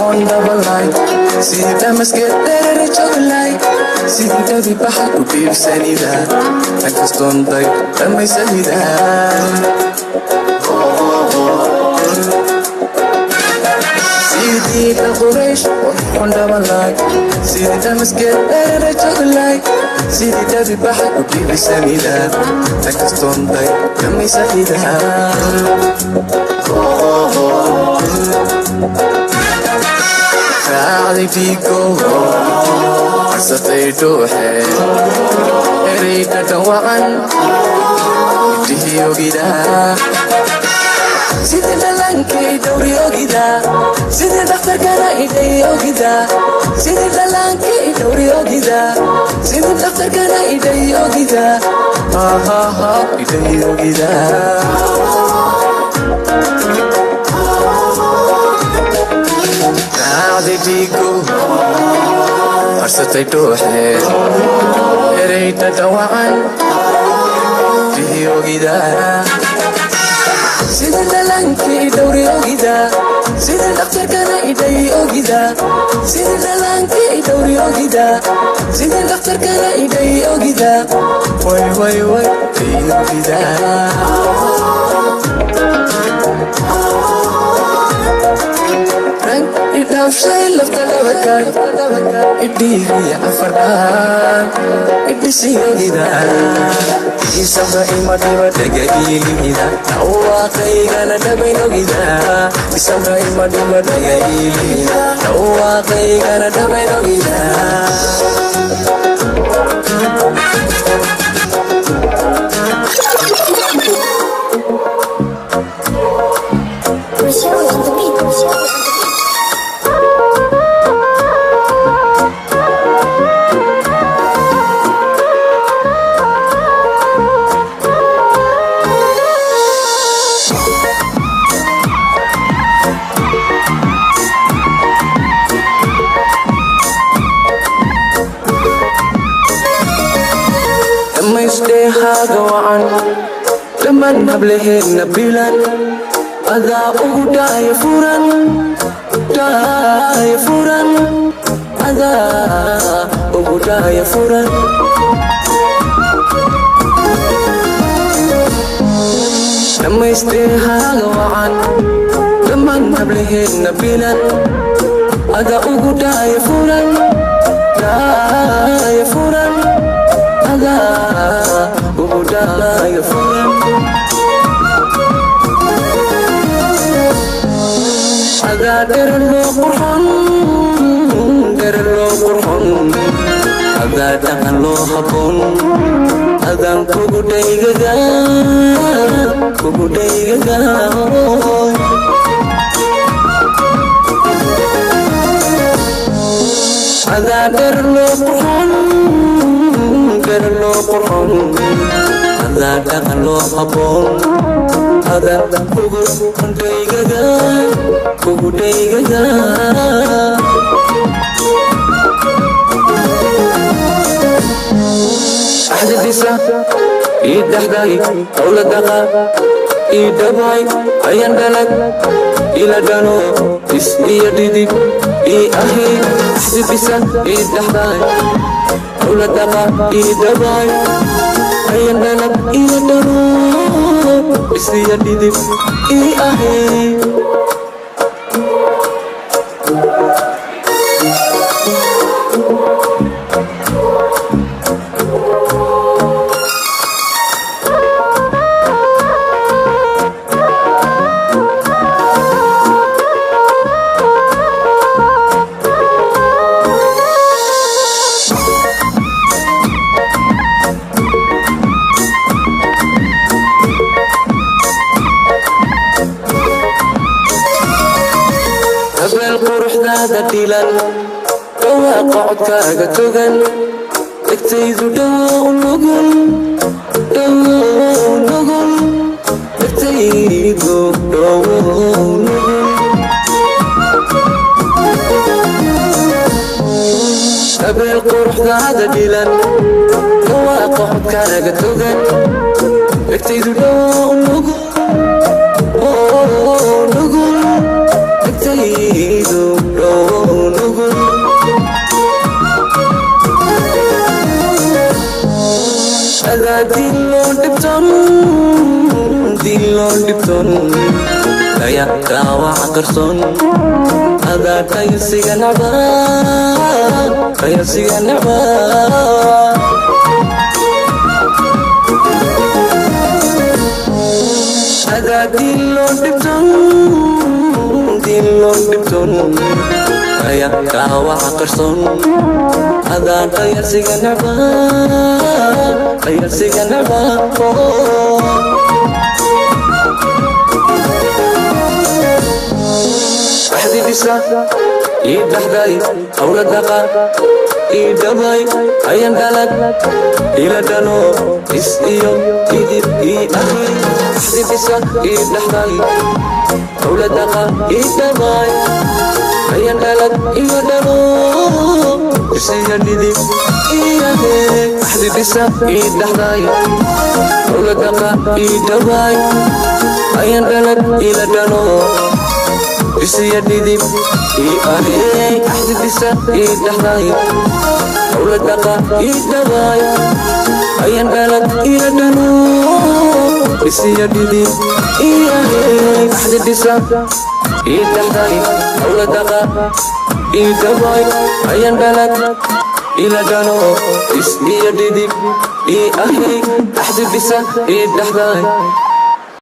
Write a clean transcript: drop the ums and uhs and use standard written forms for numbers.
on double light. See the damas get there at chocolate. See the daddy back to be sanida. I just don't like them, I say that. See the Quraysh on double light. See the damas get there at chocolate. See the daddy back to be sanida. I just don't like them, I say that. راعي فيكو عصتي توحي اريد توعن ابتهي وقدا سيد دلانكي دوري وقدا سيد دفتر كان ايدي وقدا سيد دلانكي دوري وقدا سيد دفتر كان ايدي وقدا ها ها ها ايدي وقدا راعي فيكو عصتي توحي اريد توعن ابتهي وقدا سيد دلانكي دوري وقدا سيد دفتر كان ايدي وقدا سيد دلانكي دوري وقدا سيد دفتر كان ايدي وقدا واي واي واي ايدي وقدا Idam shay lafta labakay Idiri afardan Idisi yogida Isabra imadiwa tega ilihida Nawaqay gana dabay nogida Isabra imadiwa tega ilihida Nawaqay gana dabay nogida لما يستيها قوعا لما نبلهن نبيلا أذا أهدى يفورا دا يفورا أذا أهدى يفورا لما يستيها قوعا لما نبلهن نبيلا أذا أهدى يفورا دا يفورا أذا أهدى يفورا أذا درلو قرحان درلو قرحان أذا تغلو حبون أذا كوكوتي غدا كوكوتي غدا أذا درلو قرحان درلو قرحان أذا تغلو حبون أذا كوكوتي غدا كوكوتي غدا أحد الدسا يدحداي أولاد دقا يدباي أيان دلك إلى دانو إسلي يديدي أخي أحد الدسا يدحداي أولاد دقا يدباي أيان دلك إلى دانو إسلي يديدي أخي dilan dhawaaqo codkaaga togan dhegtaydu dhawow nugul dhegtaydu dhawow nugul habeel quruxdaada dilan dhawaaqo codkaaga togan dhegtaydu dhawow nugul dhegtaydu dhawow dhibton dayaqa waxa qarsoon adaa qaysiga nacba adaa dilo dhibton dayaqa waxa qarsoon adaa qaysiga nacba bisa idahday hawla daqa idabay ayan dalag ila dano is iyo idib ahi bisa idahday hawla daqa idabay ayan dalag ila dano is iyo idib ahi bisa idahday hawla daqa idabay ayan dalag ila dano isiya didib ahe ahdi bisa idahday hawla daqa idabay ayan dalag ila dano isiya didib ahe ahdi bisa idahday hawla daqa idabay ayan dalag ila dano isiya didib ahe ahdi bisa idahday